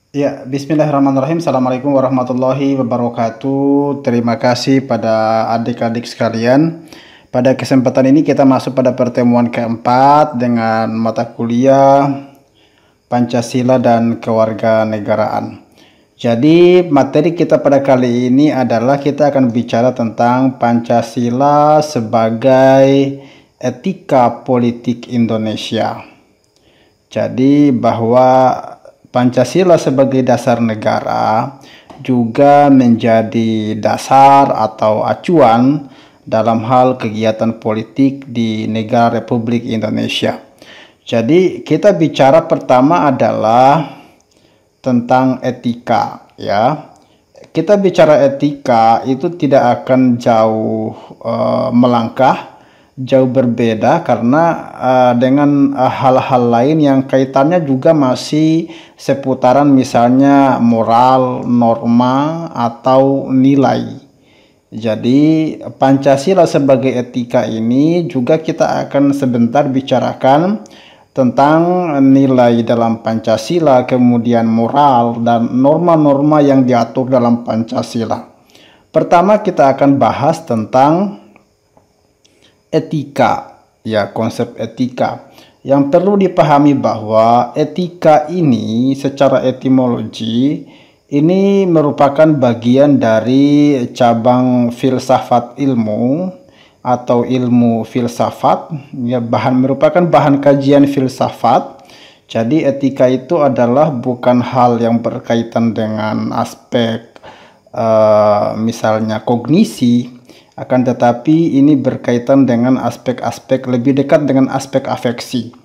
Ya, bismillahirrahmanirrahim. Assalamualaikum warahmatullahi wabarakatuh. Terima kasih pada adik-adik sekalian. Pada kesempatan ini kita masuk pada pertemuan keempat dengan mata kuliah Pancasila dan Kewarganegaraan. Jadi materi kita pada kali ini adalah kita akan bicara tentang Pancasila sebagai etika politik Indonesia. Jadi bahwa Pancasila sebagai dasar negara juga menjadi dasar atau acuan dalam hal kegiatan politik di negara Republik Indonesia. Jadi kita bicara pertama adalah tentang etika, ya. Kita bicara etika itu tidak akan jauh jauh berbeda karena dengan hal-hal lain yang kaitannya juga masih seputaran misalnya moral, norma, atau nilai. Jadi Pancasila sebagai etika ini juga kita akan sebentar bicarakan tentang nilai dalam Pancasila, kemudian moral dan norma-norma yang diatur dalam Pancasila. Pertama kita akan bahas tentang etika, ya, konsep etika. Yang perlu dipahami bahwa etika ini secara etimologi ini merupakan bagian dari cabang filsafat ilmu atau ilmu filsafat, ya, merupakan bahan kajian filsafat. Jadi etika itu adalah bukan hal yang berkaitan dengan aspek misalnya kognisi, akan tetapi ini berkaitan dengan aspek-aspek lebih dekat dengan aspek afeksi.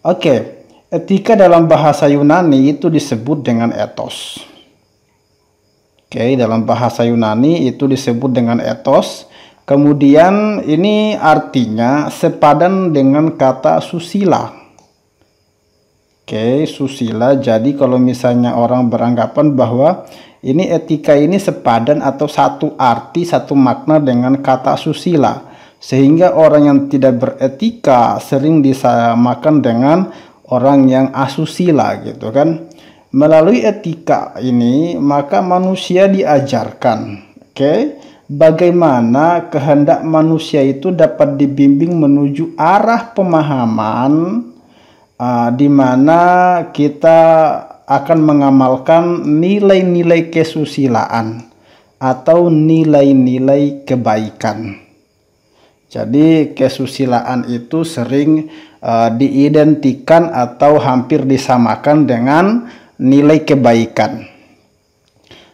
Oke, etika dalam bahasa Yunani itu disebut dengan ethos. Oke, dalam bahasa Yunani itu disebut dengan ethos. Kemudian ini artinya sepadan dengan kata susila. Oke, susila. Jadi kalau misalnya orang beranggapan bahwa ini etika ini sepadan atau satu arti, satu makna dengan kata susila. Sehingga orang yang tidak beretika sering disamakan dengan orang yang asusila gitu kan. Melalui etika ini maka manusia diajarkan, bagaimana kehendak manusia itu dapat dibimbing menuju arah pemahaman di mana kita akan mengamalkan nilai-nilai kesusilaan atau nilai-nilai kebaikan. Jadi kesusilaan itu sering diidentikan atau hampir disamakan dengan nilai kebaikan.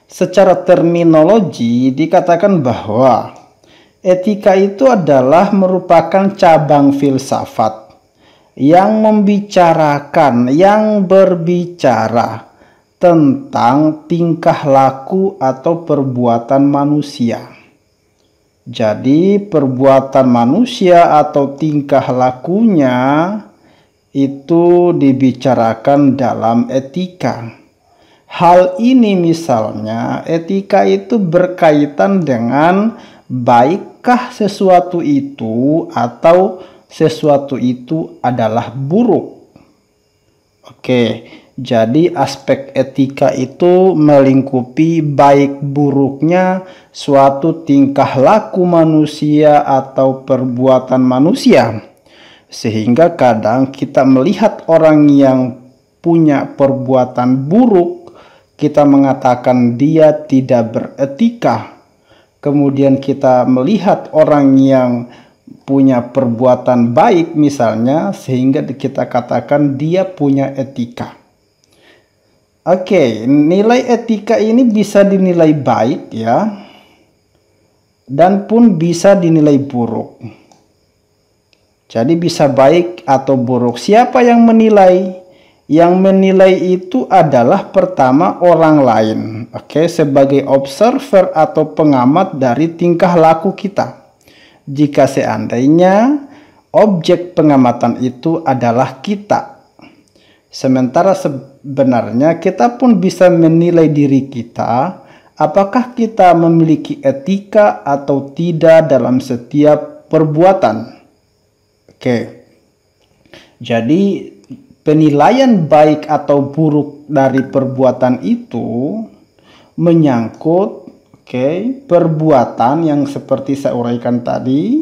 Secara terminologi dikatakan bahwa etika itu adalah merupakan cabang filsafat yang membicarakan, yang berbicara tentang tingkah laku atau perbuatan manusia. Jadi perbuatan manusia atau tingkah lakunya itu dibicarakan dalam etika. Hal ini misalnya etika itu berkaitan dengan baikkah sesuatu itu atau sesuatu itu adalah buruk. Oke, jadi aspek etika itu melingkupi baik buruknya suatu tingkah laku manusia atau perbuatan manusia. Sehingga kadang kita melihat orang yang punya perbuatan buruk, kita mengatakan dia tidak beretika. Kemudian kita melihat orang yang punya perbuatan baik misalnya, sehingga kita katakan dia punya etika. Oke, nilai etika ini bisa dinilai baik ya, dan pun bisa dinilai buruk. Jadi bisa baik atau buruk. Siapa yang menilai? Yang menilai itu adalah pertama orang lain. Oke, sebagai observer atau pengamat dari tingkah laku kita. Jika seandainya objek pengamatan itu adalah kita. Sementara sebenarnya kita pun bisa menilai diri kita, apakah kita memiliki etika atau tidak dalam setiap perbuatan. Oke. Jadi penilaian baik atau buruk dari perbuatan itu menyangkut perbuatan yang seperti saya uraikan tadi,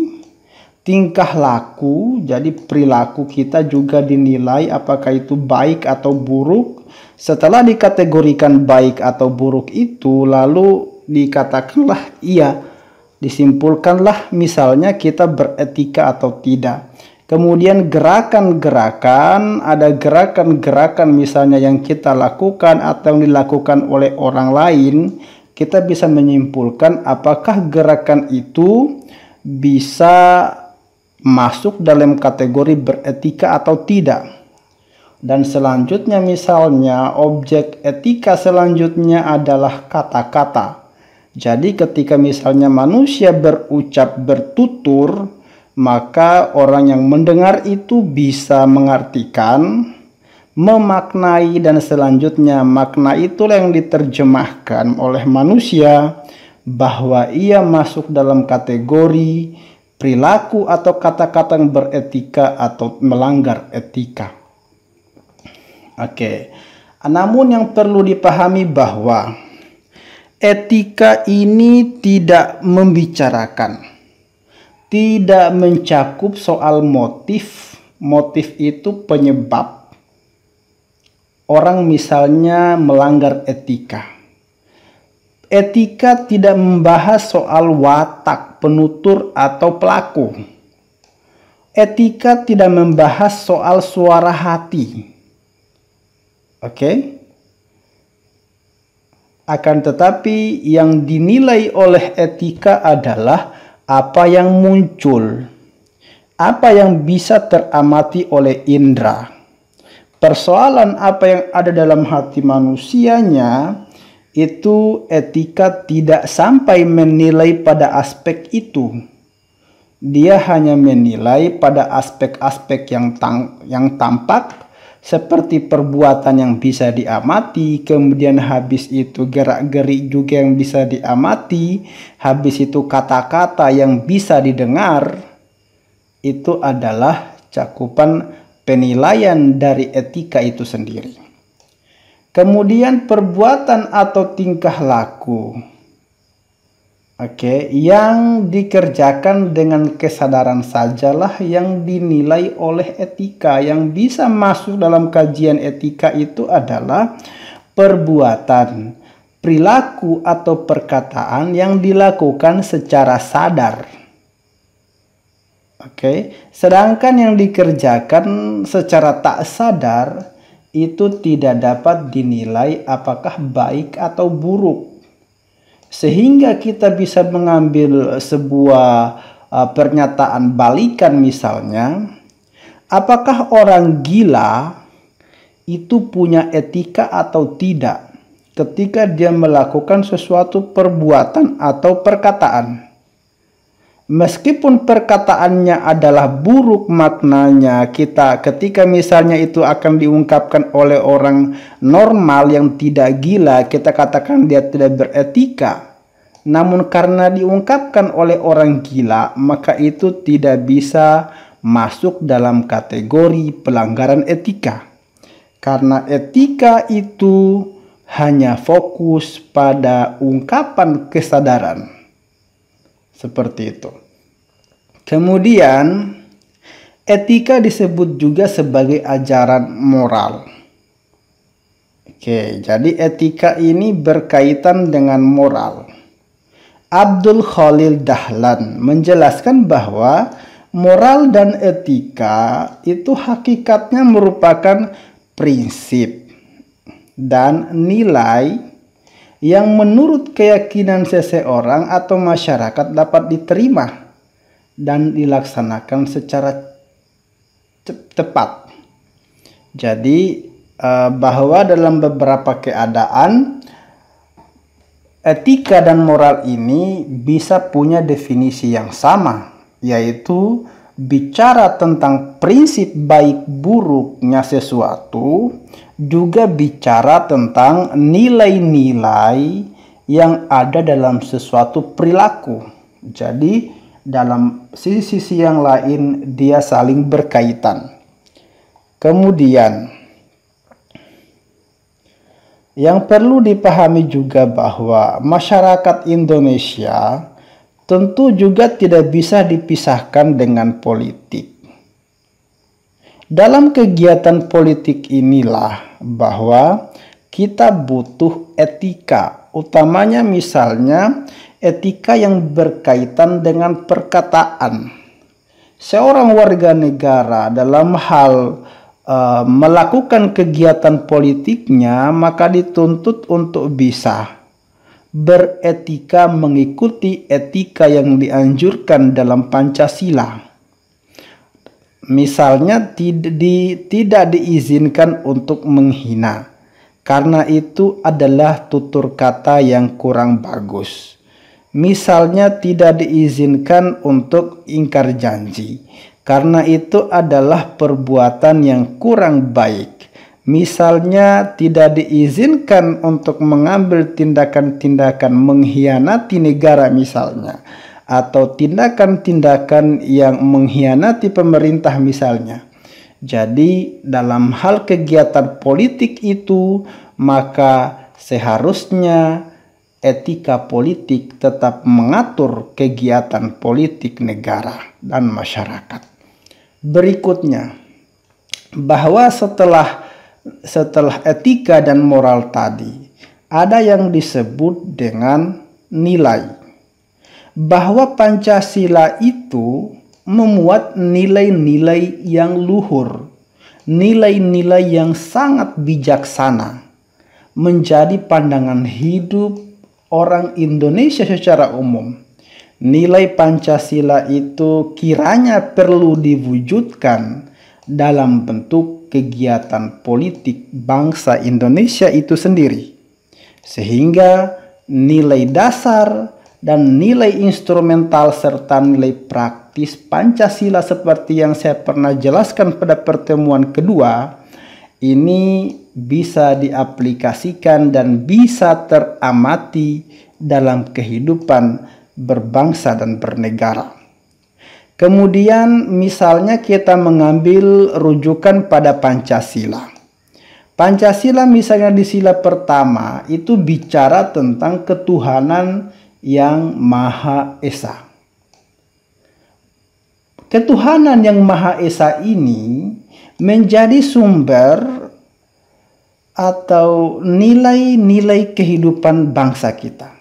tingkah laku, jadi perilaku kita juga dinilai apakah itu baik atau buruk. Setelah dikategorikan baik atau buruk itu, lalu dikatakanlah iya, disimpulkanlah misalnya kita beretika atau tidak. Kemudian gerakan-gerakan, ada gerakan-gerakan misalnya yang kita lakukan atau yang dilakukan oleh orang lain, kita bisa menyimpulkan apakah gerakan itu bisa masuk dalam kategori beretika atau tidak. Dan selanjutnya misalnya objek etika selanjutnya adalah kata-kata. Jadi ketika misalnya manusia berucap bertutur, maka orang yang mendengar itu bisa mengartikan, memaknai, dan selanjutnya makna itulah yang diterjemahkan oleh manusia bahwa ia masuk dalam kategori perilaku atau kata-kata yang beretika atau melanggar etika. Namun yang perlu dipahami bahwa etika ini tidak membicarakan, tidak mencakup soal motif. Motif itu penyebab orang misalnya melanggar etika. Etika tidak membahas soal watak, penutur, atau pelaku. Etika tidak membahas soal suara hati. Akan tetapi yang dinilai oleh etika adalah apa yang muncul, apa yang bisa teramati oleh indera. Persoalan apa yang ada dalam hati manusianya, itu etika tidak sampai menilai pada aspek itu. Dia hanya menilai pada aspek-aspek yang tampak, seperti perbuatan yang bisa diamati, kemudian habis itu gerak-gerik juga yang bisa diamati, habis itu kata-kata yang bisa didengar. Itu adalah cakupan penilaian dari etika itu sendiri. Kemudian perbuatan atau tingkah laku, yang dikerjakan dengan kesadaran sajalah yang dinilai oleh etika. Yang bisa masuk dalam kajian etika itu adalah perbuatan, perilaku atau perkataan yang dilakukan secara sadar. Sedangkan yang dikerjakan secara tak sadar itu tidak dapat dinilai apakah baik atau buruk. Sehingga kita bisa mengambil sebuah pernyataan balikan misalnya, apakah orang gila itu punya etika atau tidak ketika dia melakukan sesuatu perbuatan atau perkataan. Meskipun perkataannya adalah buruk maknanya, ketika misalnya itu akan diungkapkan oleh orang normal yang tidak gila, kita katakan dia tidak beretika. Namun karena diungkapkan oleh orang gila, maka itu tidak bisa masuk dalam kategori pelanggaran etika. Karena etika itu hanya fokus pada ungkapan kesadaran. Seperti itu. Kemudian etika disebut juga sebagai ajaran moral. Jadi etika ini berkaitan dengan moral. Abdul Khalil Dahlan menjelaskan bahwa moral dan etika itu hakikatnya merupakan prinsip dan nilai yang menurut keyakinan seseorang atau masyarakat dapat diterima dan dilaksanakan secara tepat. Jadi bahwa dalam beberapa keadaan etika dan moral ini bisa punya definisi yang sama, yaitu bicara tentang prinsip baik buruknya sesuatu, juga bicara tentang nilai-nilai yang ada dalam sesuatu perilaku. Jadi dalam sisi-sisi yang lain dia saling berkaitan. Kemudian Yang perlu dipahami juga bahwa masyarakat Indonesia tentu juga tidak bisa dipisahkan dengan politik. Dalam kegiatan politik inilah bahwa kita butuh etika, utamanya misalnya etika yang berkaitan dengan perkataan. Seorang warga negara dalam hal melakukan kegiatan politiknya, maka dituntut untuk bisa beretika mengikuti etika yang dianjurkan dalam Pancasila. Misalnya tidak diizinkan untuk menghina, karena itu adalah tutur kata yang kurang bagus. Misalnya tidak diizinkan untuk ingkar janji, karena itu adalah perbuatan yang kurang baik. Misalnya tidak diizinkan untuk mengambil tindakan-tindakan mengkhianati negara misalnya, atau tindakan-tindakan yang mengkhianati pemerintah misalnya. Jadi dalam hal kegiatan politik itu, maka seharusnya etika politik tetap mengatur kegiatan politik negara dan masyarakat. Berikutnya, bahwa setelah etika dan moral tadi, ada yang disebut dengan nilai. Bahwa Pancasila itu memuat nilai-nilai yang luhur, nilai-nilai yang sangat bijaksana, menjadi pandangan hidup orang Indonesia secara umum. Nilai Pancasila itu kiranya perlu diwujudkan dalam bentuk kegiatan politik bangsa Indonesia itu sendiri, sehingga nilai dasar dan nilai instrumental serta nilai praktis Pancasila seperti yang saya pernah jelaskan pada pertemuan kedua ini bisa diaplikasikan dan bisa teramati dalam kehidupan berbangsa dan bernegara. Kemudian misalnya kita mengambil rujukan pada Pancasila. Pancasila misalnya di sila pertama itu bicara tentang ketuhanan yang Maha Esa. Ketuhanan yang Maha Esa ini menjadi sumber atau nilai-nilai kehidupan bangsa kita.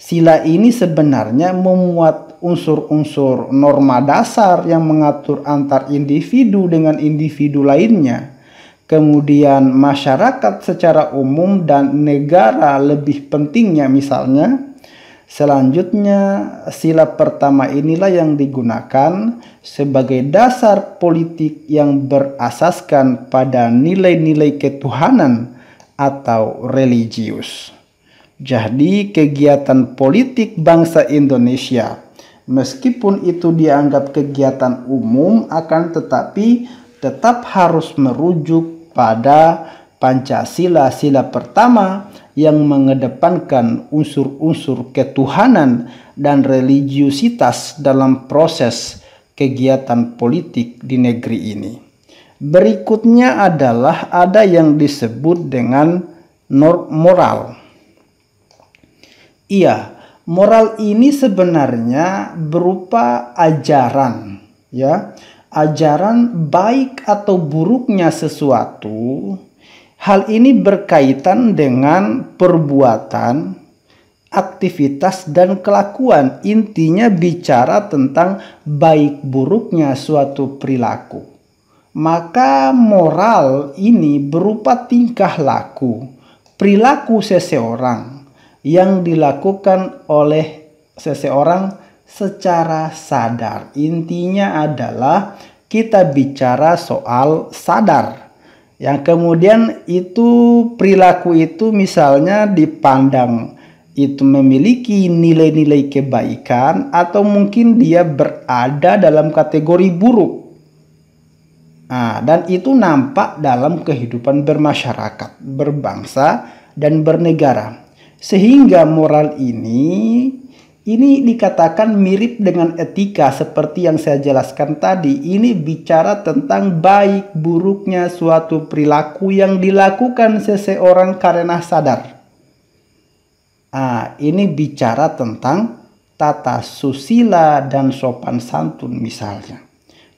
Sila ini sebenarnya memuat unsur-unsur norma dasar yang mengatur antar individu dengan individu lainnya. Kemudian masyarakat secara umum dan negara lebih pentingnya misalnya. Selanjutnya, sila pertama inilah yang digunakan sebagai dasar politik yang berasaskan pada nilai-nilai ketuhanan atau religius. Jadi, kegiatan politik bangsa Indonesia, meskipun itu dianggap kegiatan umum, akan tetapi tetap harus merujuk pada Pancasila sila pertama yang mengedepankan unsur-unsur ketuhanan dan religiusitas dalam proses kegiatan politik di negeri ini. Berikutnya adalah ada yang disebut dengan moral. Iya, moral ini sebenarnya berupa ajaran, ya. Ajaran baik atau buruknya sesuatu. Hal ini berkaitan dengan perbuatan, aktivitas, dan kelakuan. Intinya bicara tentang baik buruknya suatu perilaku. Maka moral ini berupa tingkah laku, perilaku seseorang yang dilakukan oleh seseorang secara sadar. Intinya adalah kita bicara soal sadar. Yang kemudian itu perilaku itu misalnya dipandang itu memiliki nilai-nilai kebaikan atau mungkin dia berada dalam kategori buruk. Dan itu nampak dalam kehidupan bermasyarakat, berbangsa, dan bernegara. Sehingga moral ini Ini dikatakan mirip dengan etika seperti yang saya jelaskan tadi. Ini bicara tentang baik buruknya suatu perilaku yang dilakukan seseorang karena sadar. Ini bicara tentang tata susila dan sopan santun misalnya.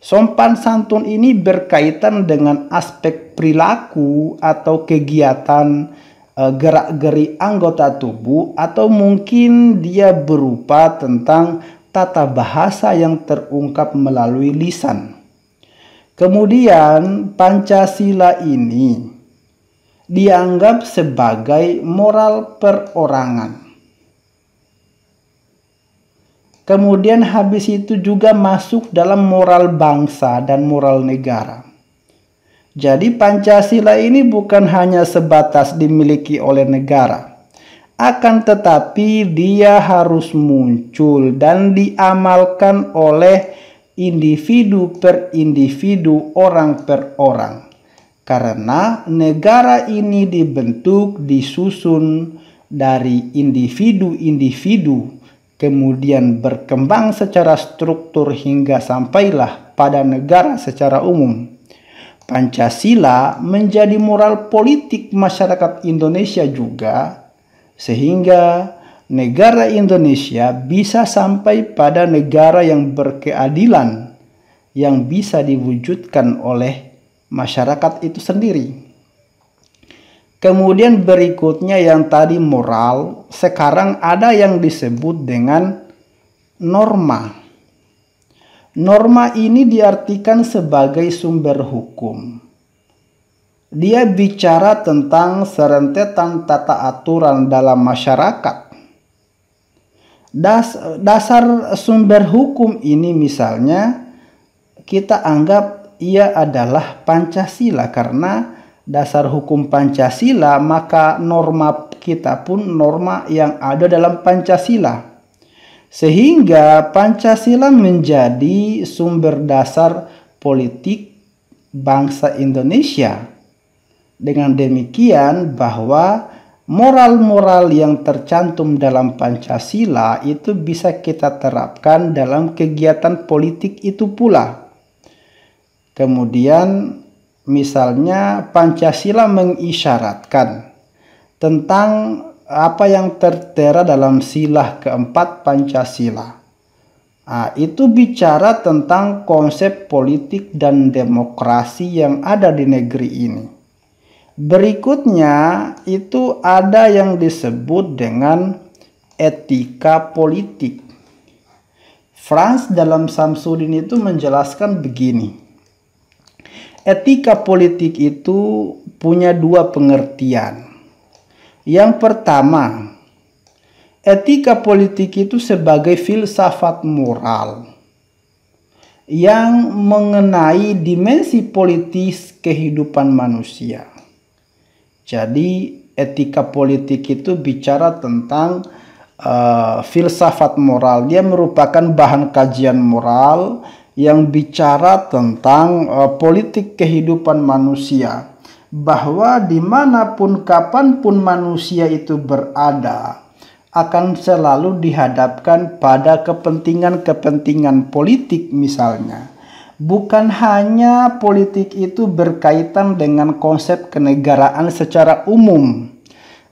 Sopan santun ini berkaitan dengan aspek perilaku atau kegiatan gerak-geri anggota tubuh, atau mungkin dia berupa tentang tata bahasa yang terungkap melalui lisan. Kemudian Pancasila ini dianggap sebagai moral perorangan. Kemudian habis itu juga masuk dalam moral bangsa dan moral negara. Jadi Pancasila ini bukan hanya sebatas dimiliki oleh negara, akan tetapi dia harus muncul dan diamalkan oleh individu per individu, orang per orang. Karena negara ini dibentuk, disusun dari individu-individu, kemudian berkembang secara struktur hingga sampailah pada negara secara umum. Pancasila menjadi moral politik masyarakat Indonesia juga, sehingga negara Indonesia bisa sampai pada negara yang berkeadilan, yang bisa diwujudkan oleh masyarakat itu sendiri. Kemudian berikutnya yang tadi moral, sekarang ada yang disebut dengan norma. Norma ini diartikan sebagai sumber hukum. Dia bicara tentang serentetan tata aturan dalam masyarakat. Dasar sumber hukum ini misalnya kita anggap ia adalah Pancasila, karena dasar hukum Pancasila, maka norma kita pun norma yang ada dalam Pancasila. Sehingga Pancasila menjadi sumber dasar politik bangsa Indonesia. Dengan demikian bahwa moral-moral yang tercantum dalam Pancasila itu bisa kita terapkan dalam kegiatan politik itu pula. Kemudian misalnya Pancasila mengisyaratkan tentang apa yang tertera dalam sila keempat Pancasila. Itu bicara tentang konsep politik dan demokrasi yang ada di negeri ini. Berikutnya itu ada yang disebut dengan etika politik. Franz dalam Samsudin itu menjelaskan begini. Etika politik itu punya dua pengertian. Yang pertama, etika politik itu sebagai filsafat moral yang mengenai dimensi politis kehidupan manusia. Jadi etika politik itu bicara tentang filsafat moral. Dia merupakan bahan kajian moral yang bicara tentang politik kehidupan manusia. Bahwa dimanapun kapanpun manusia itu berada akan selalu dihadapkan pada kepentingan-kepentingan politik misalnya. Bukan hanya politik itu berkaitan dengan konsep kenegaraan secara umum,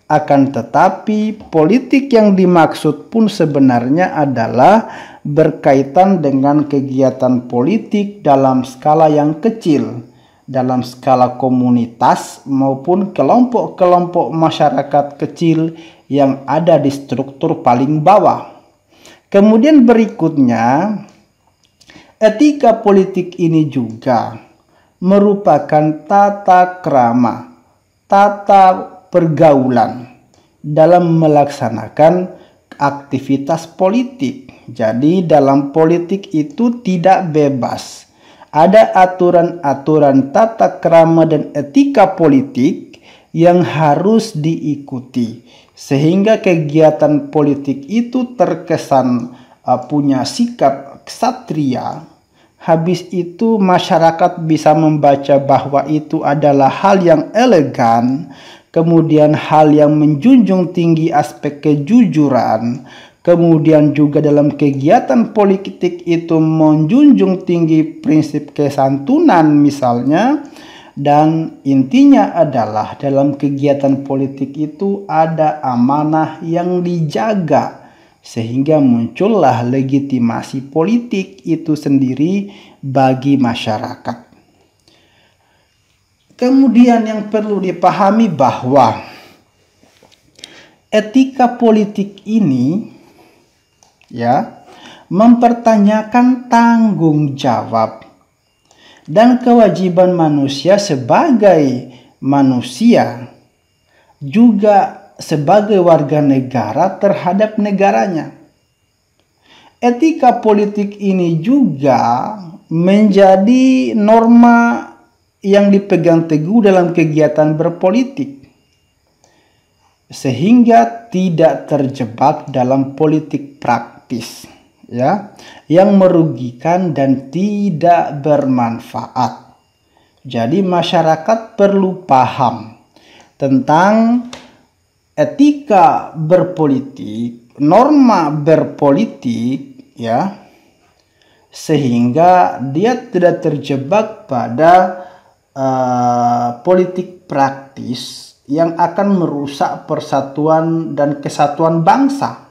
akan tetapi politik yang dimaksud pun sebenarnya adalah berkaitan dengan kegiatan politik dalam skala yang kecil, dalam skala komunitas maupun kelompok-kelompok masyarakat kecil yang ada di struktur paling bawah. Kemudian berikutnya, etika politik ini juga merupakan tata krama, tata pergaulan dalam melaksanakan aktivitas politik. Jadi dalam politik itu tidak bebas. Ada aturan-aturan tata krama dan etika politik yang harus diikuti. Sehingga kegiatan politik itu terkesan punya sikap ksatria. Habis itu masyarakat bisa membaca bahwa itu adalah hal yang elegan. Kemudian hal yang menjunjung tinggi aspek kejujuran. kemudian juga dalam kegiatan politik itu menjunjung tinggi prinsip kesantunan misalnya, dan intinya adalah dalam kegiatan politik itu ada amanah yang dijaga sehingga muncullah legitimasi politik itu sendiri bagi masyarakat. Kemudian yang perlu dipahami bahwa etika politik ini mempertanyakan tanggung jawab dan kewajiban manusia sebagai manusia, juga sebagai warga negara terhadap negaranya. Etika politik ini juga menjadi norma yang dipegang teguh dalam kegiatan berpolitik, sehingga tidak terjebak dalam politik praktis yang merugikan dan tidak bermanfaat. Jadi masyarakat perlu paham tentang etika berpolitik, norma berpolitik sehingga dia tidak terjebak pada politik praktis yang akan merusak persatuan dan kesatuan bangsa,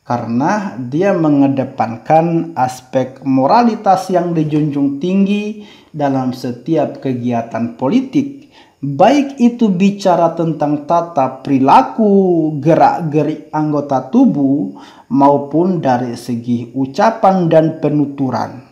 karena dia mengedepankan aspek moralitas yang dijunjung tinggi dalam setiap kegiatan politik, baik itu bicara tentang tata perilaku, gerak-gerik anggota tubuh, maupun dari segi ucapan dan penuturan.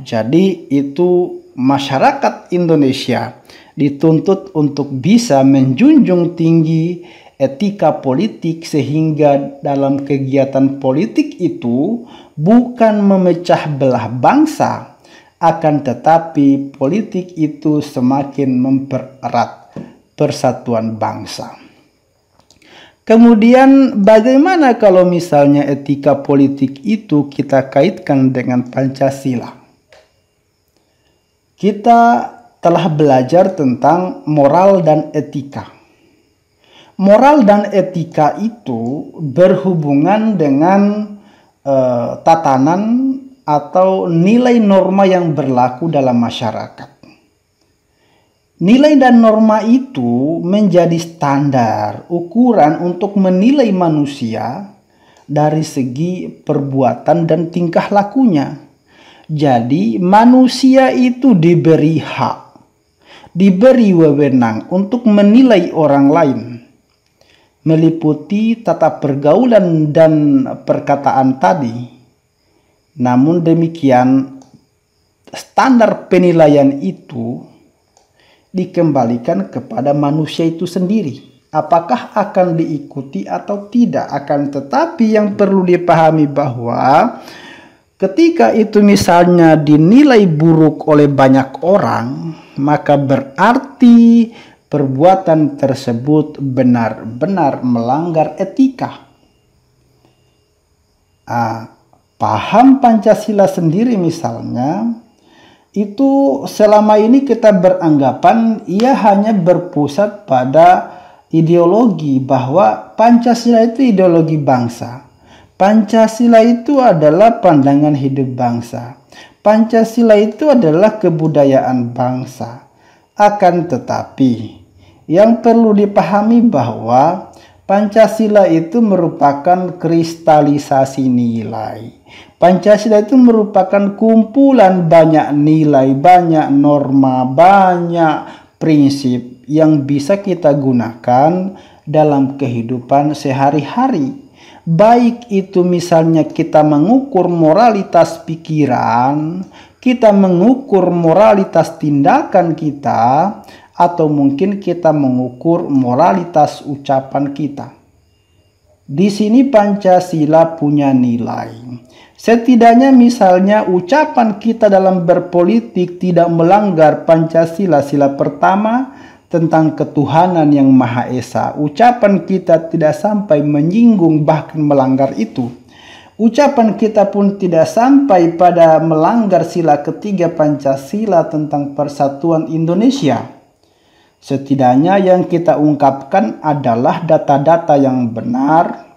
Jadi itu masyarakat Indonesia dituntut untuk bisa menjunjung tinggi etika politik, sehingga dalam kegiatan politik itu bukan memecah belah bangsa, akan tetapi politik itu semakin mempererat persatuan bangsa. Kemudian bagaimana kalau misalnya etika politik itu kita kaitkan dengan Pancasila? Kita telah belajar tentang moral dan etika. Moral dan etika itu berhubungan dengan tatanan atau nilai norma yang berlaku dalam masyarakat. Nilai dan norma itu menjadi standar ukuran untuk menilai manusia dari segi perbuatan dan tingkah lakunya. Jadi manusia itu diberi hak, diberi wewenang untuk menilai orang lain, meliputi tata pergaulan dan perkataan tadi. Namun demikian, standar penilaian itu dikembalikan kepada manusia itu sendiri. Apakah akan diikuti atau tidak? Akan tetapi yang perlu dipahami bahwa ketika itu misalnya dinilai buruk oleh banyak orang, maka berarti perbuatan tersebut benar-benar melanggar etika. Paham Pancasila sendiri misalnya, itu selama ini kita beranggapan ia hanya berpusat pada ideologi bahwa Pancasila itu ideologi bangsa. Pancasila itu adalah pandangan hidup bangsa. Pancasila itu adalah kebudayaan bangsa. Akan tetapi, yang perlu dipahami bahwa Pancasila itu merupakan kristalisasi nilai. Pancasila itu merupakan kumpulan banyak nilai, banyak norma, banyak prinsip yang bisa kita gunakan dalam kehidupan sehari-hari. Baik itu misalnya kita mengukur moralitas pikiran, kita mengukur moralitas tindakan kita, atau mungkin kita mengukur moralitas ucapan kita. Di sini Pancasila punya nilai. Setidaknya misalnya ucapan kita dalam berpolitik tidak melanggar Pancasila, sila pertama tentang ketuhanan yang Maha Esa. Ucapan kita tidak sampai menyinggung bahkan melanggar itu. Ucapan kita pun tidak sampai pada melanggar sila ketiga Pancasila tentang persatuan Indonesia. Setidaknya yang kita ungkapkan adalah data-data yang benar,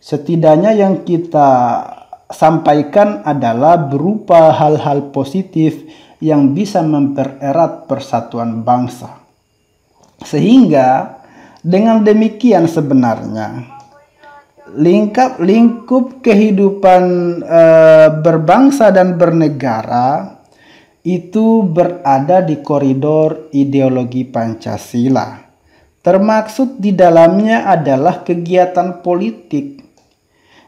Setidaknya yang kita sampaikan adalah berupa hal-hal positif yang bisa mempererat persatuan bangsa. Sehingga dengan demikian sebenarnya lingkup kehidupan berbangsa dan bernegara itu berada di koridor ideologi Pancasila. Termaksud di dalamnya adalah kegiatan politik.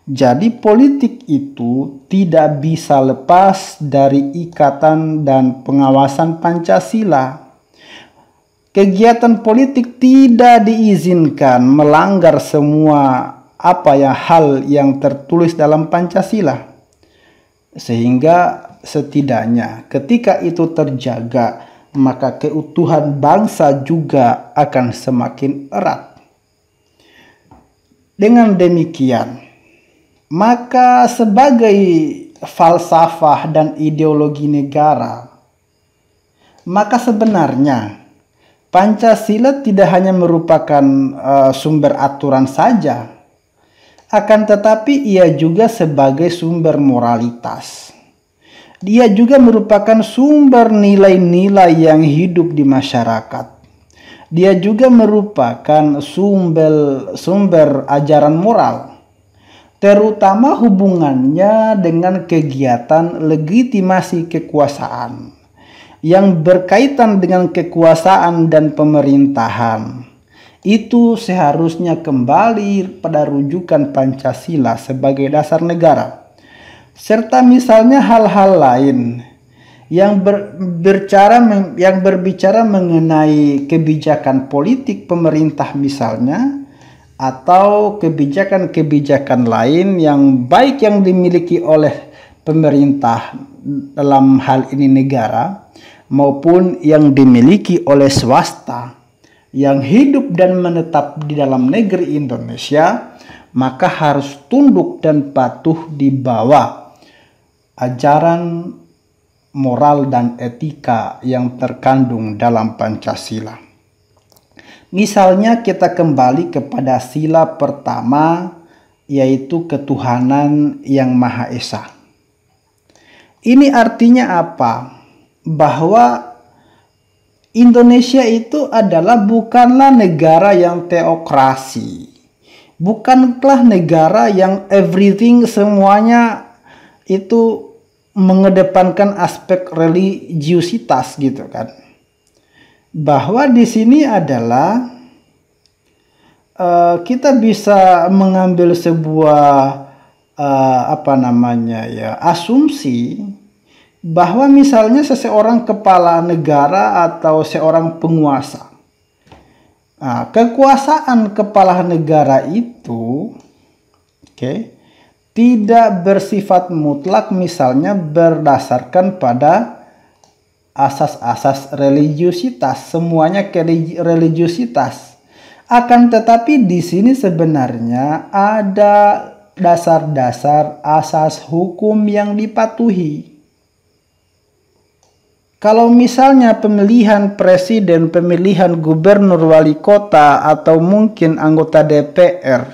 Jadi politik itu tidak bisa lepas dari ikatan dan pengawasan Pancasila. Kegiatan politik tidak diizinkan melanggar semua hal yang tertulis dalam Pancasila. Sehingga setidaknya ketika itu terjaga, maka keutuhan bangsa juga akan semakin erat. Dengan demikian, maka sebagai falsafah dan ideologi negara, maka sebenarnya Pancasila tidak hanya merupakan sumber aturan saja, akan tetapi ia juga sebagai sumber moralitas. Dia juga merupakan sumber nilai-nilai yang hidup di masyarakat. Dia juga merupakan sumber ajaran moral, terutama hubungannya dengan kegiatan legitimasi kekuasaan yang berkaitan dengan kekuasaan dan pemerintahan. Itu seharusnya kembali pada rujukan Pancasila sebagai dasar negara. Serta misalnya hal-hal lain yang berbicara mengenai kebijakan politik pemerintah misalnya, atau kebijakan-kebijakan lain yang baik yang dimiliki oleh pemerintah dalam hal ini negara maupun yang dimiliki oleh swasta yang hidup dan menetap di dalam negeri Indonesia, maka harus tunduk dan patuh di bawah ajaran moral dan etika yang terkandung dalam Pancasila. Misalnya kita kembali kepada sila pertama, yaitu ketuhanan yang Maha Esa. Ini artinya apa? Bahwa Indonesia itu adalah bukanlah negara yang teokrasi. Bukanlah negara yang everything semuanya itu mengedepankan aspek religiusitas gitu kan. Bahwa di sini adalah kita bisa mengambil sebuah asumsi bahwa misalnya seseorang kepala negara atau seorang penguasa, kekuasaan kepala negara itu tidak bersifat mutlak misalnya berdasarkan pada asas-asas religiusitas, semuanya religiusitas. Akan tetapi di sini sebenarnya ada dasar-dasar asas hukum yang dipatuhi. Kalau misalnya pemilihan presiden, pemilihan gubernur, wali kota, atau mungkin anggota DPR,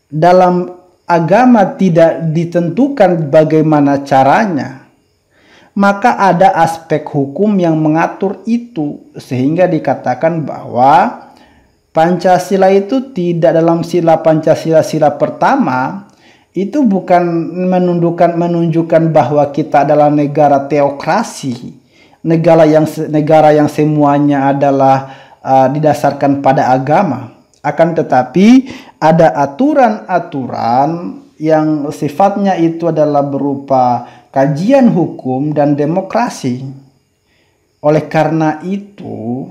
dalam agama tidak ditentukan bagaimana caranya, maka ada aspek hukum yang mengatur itu, sehingga dikatakan bahwa Pancasila itu tidak dalam sila Pancasila sila pertama itu bukan menunjukkan bahwa kita adalah negara teokrasi, negara yang semuanya adalah didasarkan pada agama. Akan tetapi ada aturan-aturan yang sifatnya itu adalah berupa kajian hukum dan demokrasi. Oleh karena itu,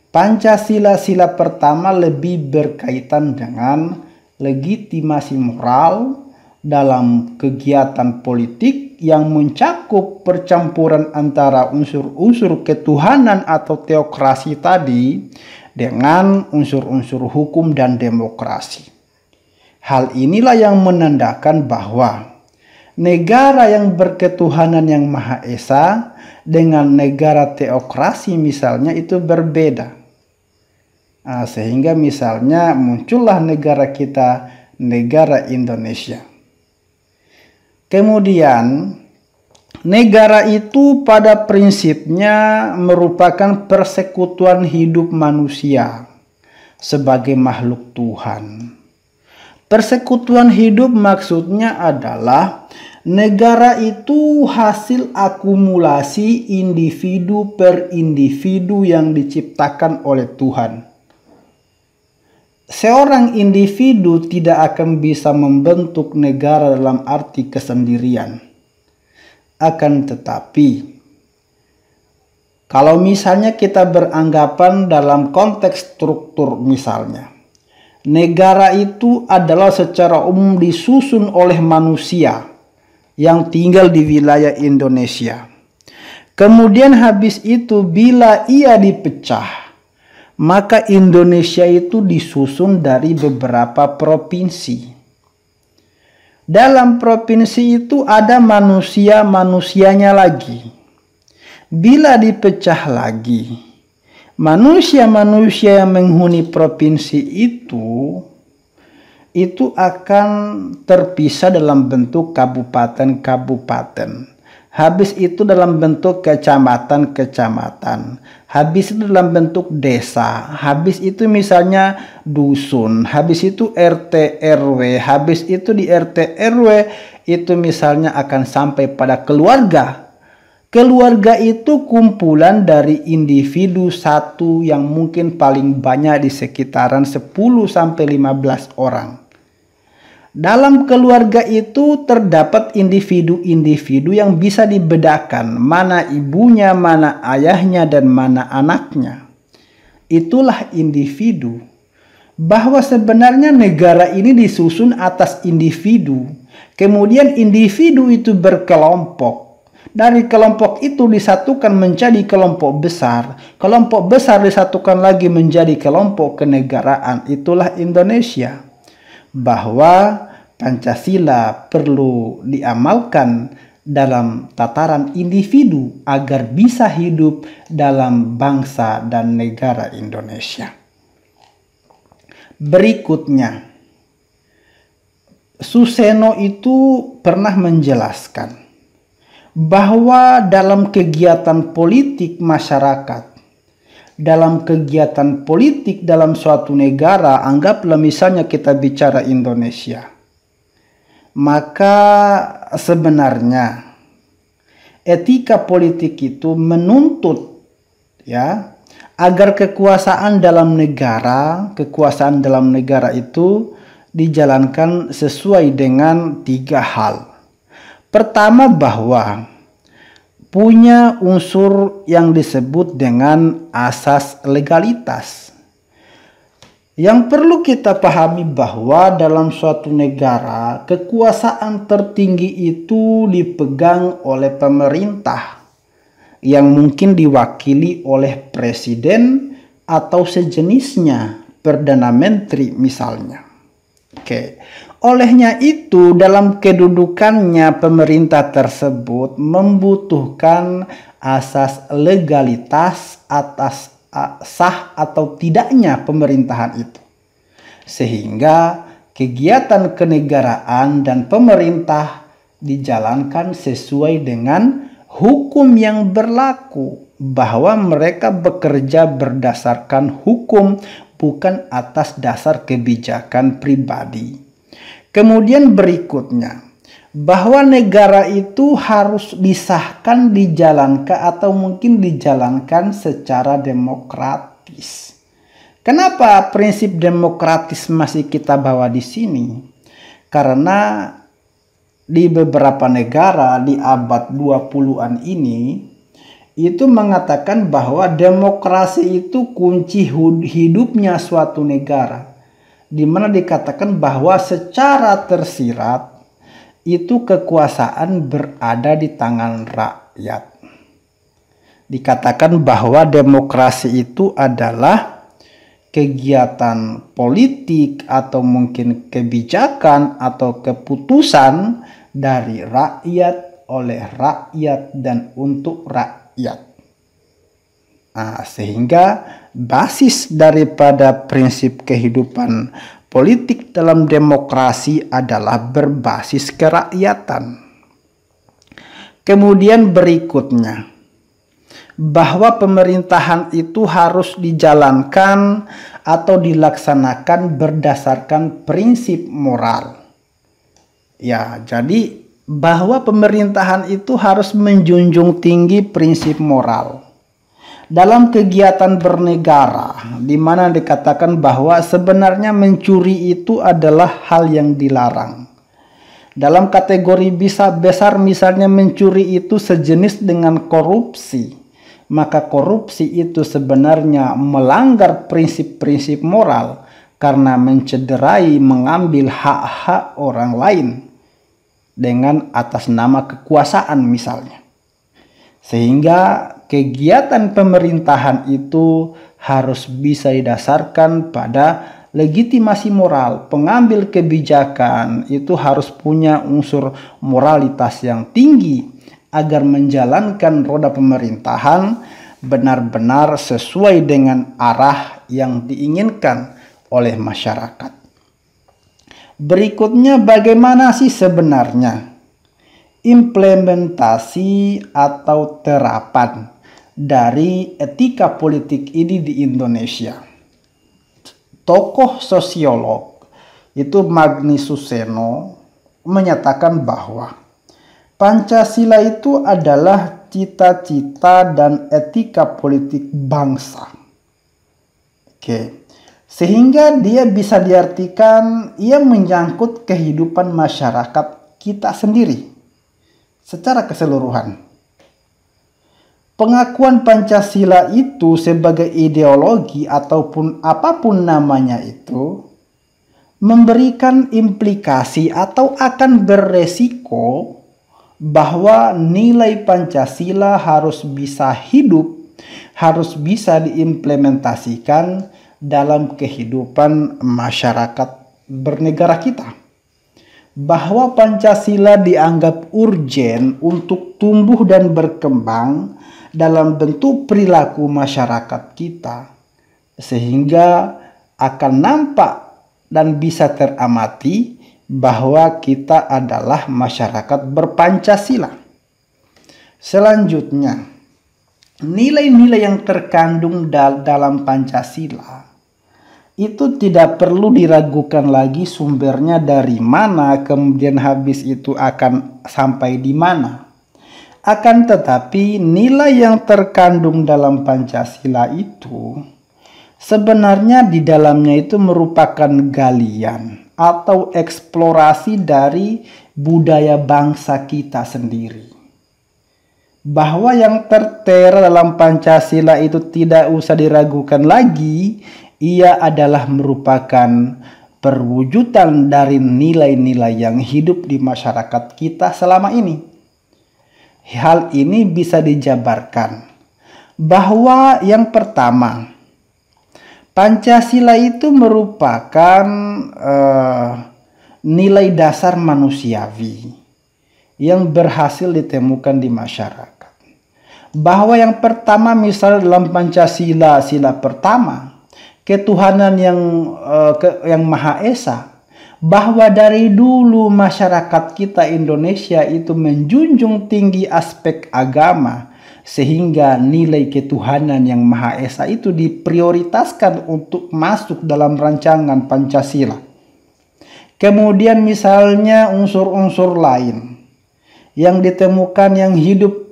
Pancasila sila pertama lebih berkaitan dengan legitimasi moral dalam kegiatan politik yang mencakup percampuran antara unsur-unsur ketuhanan atau teokrasi tadi dengan unsur-unsur hukum dan demokrasi. Hal inilah yang menandakan bahwa negara yang berketuhanan yang Maha Esa dengan negara teokrasi misalnya itu berbeda. Sehingga misalnya muncullah negara kita, negara Indonesia. Kemudian negara itu pada prinsipnya merupakan persekutuan hidup manusia sebagai makhluk Tuhan. Persekutuan hidup maksudnya adalah negara itu hasil akumulasi individu per individu yang diciptakan oleh Tuhan. Seorang individu tidak akan bisa membentuk negara dalam arti kesendirian. Akan tetapi, kalau misalnya kita beranggapan dalam konteks struktur misalnya, negara itu adalah secara umum disusun oleh manusia yang tinggal di wilayah Indonesia. Kemudian habis itu bila ia dipecah, maka Indonesia itu disusun dari beberapa provinsi. Dalam provinsi itu ada manusia-manusianya lagi. Bila dipecah lagi, manusia-manusia yang menghuni provinsi itu akan terpisah dalam bentuk kabupaten-kabupaten. Habis itu dalam bentuk kecamatan-kecamatan. Habis itu dalam bentuk desa. Habis itu misalnya dusun. Habis itu RT RW. Habis itu di RT RW itu misalnya akan sampai pada keluarga. Keluarga itu kumpulan dari individu satu yang mungkin paling banyak di sekitaran 10-15 orang. Dalam keluarga itu terdapat individu-individu yang bisa dibedakan mana ibunya, mana ayahnya, dan mana anaknya. Itulah individu. Bahwa sebenarnya negara ini disusun atas individu. Kemudian individu itu berkelompok. Dari kelompok itu disatukan menjadi kelompok besar. Kelompok besar disatukan lagi menjadi kelompok kenegaraan. Itulah Indonesia. Bahwa Pancasila perlu diamalkan dalam tataran individu agar bisa hidup dalam bangsa dan negara Indonesia. Berikutnya, Suseno itu pernah menjelaskan bahwa dalam kegiatan politik masyarakat, dalam kegiatan politik dalam suatu negara, anggaplah misalnya kita bicara Indonesia, maka sebenarnya etika politik itu menuntut agar kekuasaan dalam negara itu dijalankan sesuai dengan 3 hal. Pertama, bahwa punya unsur yang disebut dengan asas legalitas. Yang perlu kita pahami bahwa dalam suatu negara, kekuasaan tertinggi itu dipegang oleh pemerintah yang mungkin diwakili oleh presiden atau sejenisnya, perdana menteri misalnya. Olehnya itu, dalam kedudukannya pemerintah tersebut membutuhkan asas legalitas atas sah atau tidaknya pemerintahan itu. Sehingga kegiatan kenegaraan dan pemerintah dijalankan sesuai dengan hukum yang berlaku, bahwa mereka bekerja berdasarkan hukum, bukan atas dasar kebijakan pribadi. Kemudian berikutnya, bahwa negara itu harus disahkan, dijalankan, atau mungkin dijalankan secara demokratis. Kenapa prinsip demokratis masih kita bawa di sini? Karena di beberapa negara di abad 20-an ini itu mengatakan bahwa demokrasi itu kunci hidupnya suatu negara, di mana dikatakan bahwa secara tersirat itu kekuasaan berada di tangan rakyat. Dikatakan bahwa demokrasi itu adalah kegiatan politik atau mungkin kebijakan atau keputusan dari rakyat, oleh rakyat, dan untuk rakyat. Sehingga basis daripada prinsip kehidupan politik dalam demokrasi adalah berbasis kerakyatan. Kemudian berikutnya, bahwa pemerintahan itu harus dijalankan atau dilaksanakan berdasarkan prinsip moral. Ya, jadi bahwa pemerintahan itu harus menjunjung tinggi prinsip moral. Dalam kegiatan bernegara, di mana dikatakan bahwa sebenarnya mencuri itu adalah hal yang dilarang. Dalam kategori besar misalnya mencuri itu sejenis dengan korupsi, maka korupsi itu sebenarnya melanggar prinsip-prinsip moral karena mencederai, mengambil hak-hak orang lain dengan atas nama kekuasaan misalnya. Sehingga kegiatan pemerintahan itu harus bisa didasarkan pada legitimasi moral. Pengambil kebijakan itu harus punya unsur moralitas yang tinggi agar menjalankan roda pemerintahan benar-benar sesuai dengan arah yang diinginkan oleh masyarakat. Berikutnya, bagaimana sih sebenarnya implementasi atau terapan dari etika politik ini di Indonesia? Tokoh sosiolog itu Magni Suseno menyatakan bahwa Pancasila itu adalah cita-cita dan etika politik bangsa. Sehingga dia bisa diartikan ia menyangkut kehidupan masyarakat kita sendiri secara keseluruhan. Pengakuan Pancasila itu sebagai ideologi ataupun apapun namanya itu memberikan implikasi atau akan beresiko bahwa nilai Pancasila harus bisa hidup, harus bisa diimplementasikan dalam kehidupan masyarakat bernegara kita. Bahwa Pancasila dianggap urgen untuk tumbuh dan berkembang dalam bentuk perilaku masyarakat kita, sehingga akan nampak dan bisa teramati bahwa kita adalah masyarakat berpancasila. Selanjutnya, nilai-nilai yang terkandung dalam Pancasila itu tidak perlu diragukan lagi sumbernya dari mana, kemudian habis itu akan sampai di mana. Akan tetapi nilai yang terkandung dalam Pancasila itu sebenarnya di dalamnya itu merupakan galian atau eksplorasi dari budaya bangsa kita sendiri. Bahwa yang tertera dalam Pancasila itu tidak usah diragukan lagi, ia adalah merupakan perwujudan dari nilai-nilai yang hidup di masyarakat kita selama ini. Hal ini bisa dijabarkan bahwa yang pertama, Pancasila itu merupakan nilai dasar manusiawi yang berhasil ditemukan di masyarakat. Bahwa yang pertama misal dalam Pancasila, sila pertama, ketuhanan yang Maha Esa, bahwa dari dulu masyarakat kita Indonesia itu menjunjung tinggi aspek agama, sehingga nilai ketuhanan yang Maha Esa itu diprioritaskan untuk masuk dalam rancangan Pancasila. Kemudian misalnya unsur-unsur lain yang ditemukan yang hidup,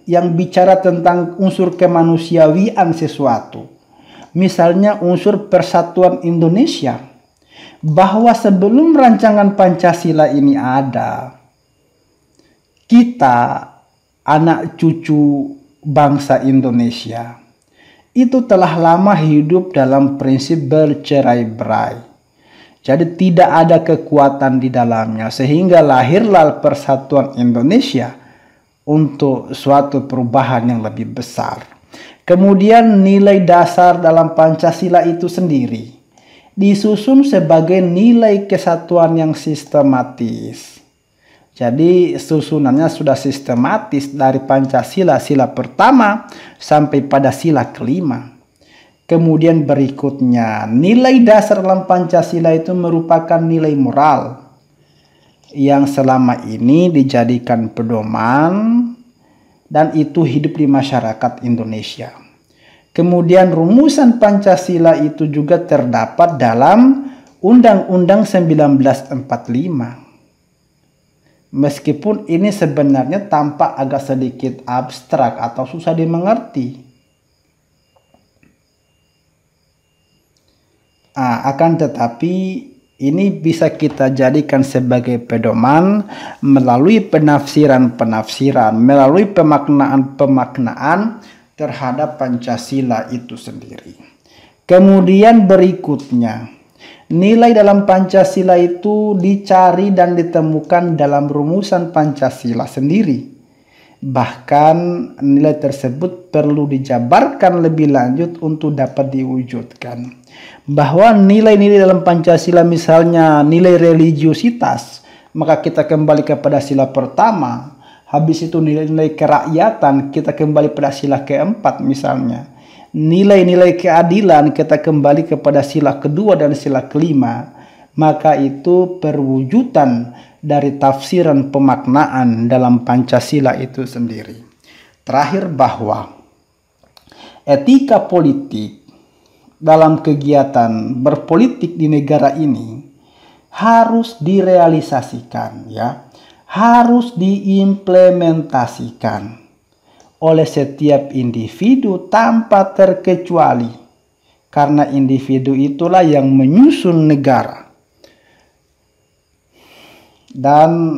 yang bicara tentang unsur kemanusiawian sesuatu. Misalnya unsur persatuan Indonesia. Bahwa sebelum rancangan Pancasila ini ada, kita anak cucu bangsa Indonesia itu telah lama hidup dalam prinsip bercerai-berai. Jadi tidak ada kekuatan di dalamnya, sehingga lahirlah persatuan Indonesia untuk suatu perubahan yang lebih besar. Kemudian nilai dasar dalam Pancasila itu sendiri disusun sebagai nilai kesatuan yang sistematis. Jadi susunannya sudah sistematis dari Pancasila, sila pertama sampai pada sila kelima. Kemudian berikutnya, nilai dasar dalam Pancasila itu merupakan nilai moral yang selama ini dijadikan pedoman dan itu hidup di masyarakat Indonesia. Kemudian rumusan Pancasila itu juga terdapat dalam Undang-Undang 1945. Meskipun ini sebenarnya tampak agak sedikit abstrak atau susah dimengerti. Akan tetapi ini bisa kita jadikan sebagai pedoman melalui penafsiran-penafsiran, melalui pemaknaan-pemaknaan terhadap Pancasila itu sendiri. Kemudian berikutnya, nilai dalam Pancasila itu dicari dan ditemukan dalam rumusan Pancasila sendiri. Bahkan nilai tersebut perlu dijabarkan lebih lanjut untuk dapat diwujudkan. Bahwa nilai-nilai dalam Pancasila misalnya nilai religiositas, maka kita kembali kepada sila pertama. Habis itu nilai-nilai kerakyatan, kita kembali pada sila keempat misalnya. Nilai-nilai keadilan kita kembali kepada sila kedua dan sila kelima, maka itu perwujudan dari tafsiran pemaknaan dalam Pancasila itu sendiri. Terakhir bahwa etika politik dalam kegiatan berpolitik di negara ini harus direalisasikan, ya, harus diimplementasikan oleh setiap individu tanpa terkecuali, karena individu itulah yang menyusun negara. Dan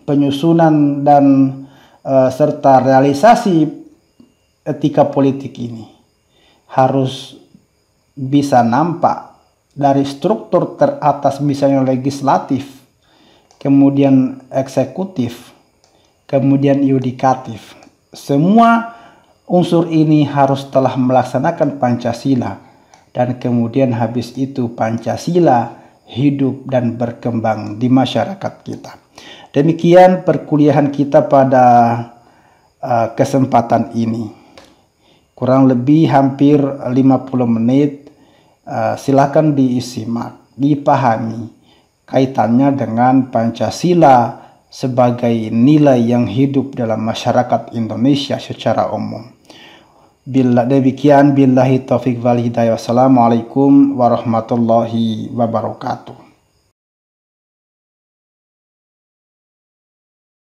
penyusunan dan serta realisasi etika politik ini harus bisa nampak dari struktur teratas, misalnya legislatif, kemudian eksekutif, kemudian yudikatif. Semua unsur ini harus telah melaksanakan Pancasila, dan kemudian habis itu Pancasila hidup dan berkembang di masyarakat kita. Demikian perkuliahan kita pada kesempatan ini. Kurang lebih hampir 50 menit. Silakan disimak, dipahami kaitannya dengan Pancasila sebagai nilai yang hidup dalam masyarakat Indonesia secara umum. Demikian, billahi taufiq wal hidayah. Wassalamualaikum warahmatullahi wabarakatuh.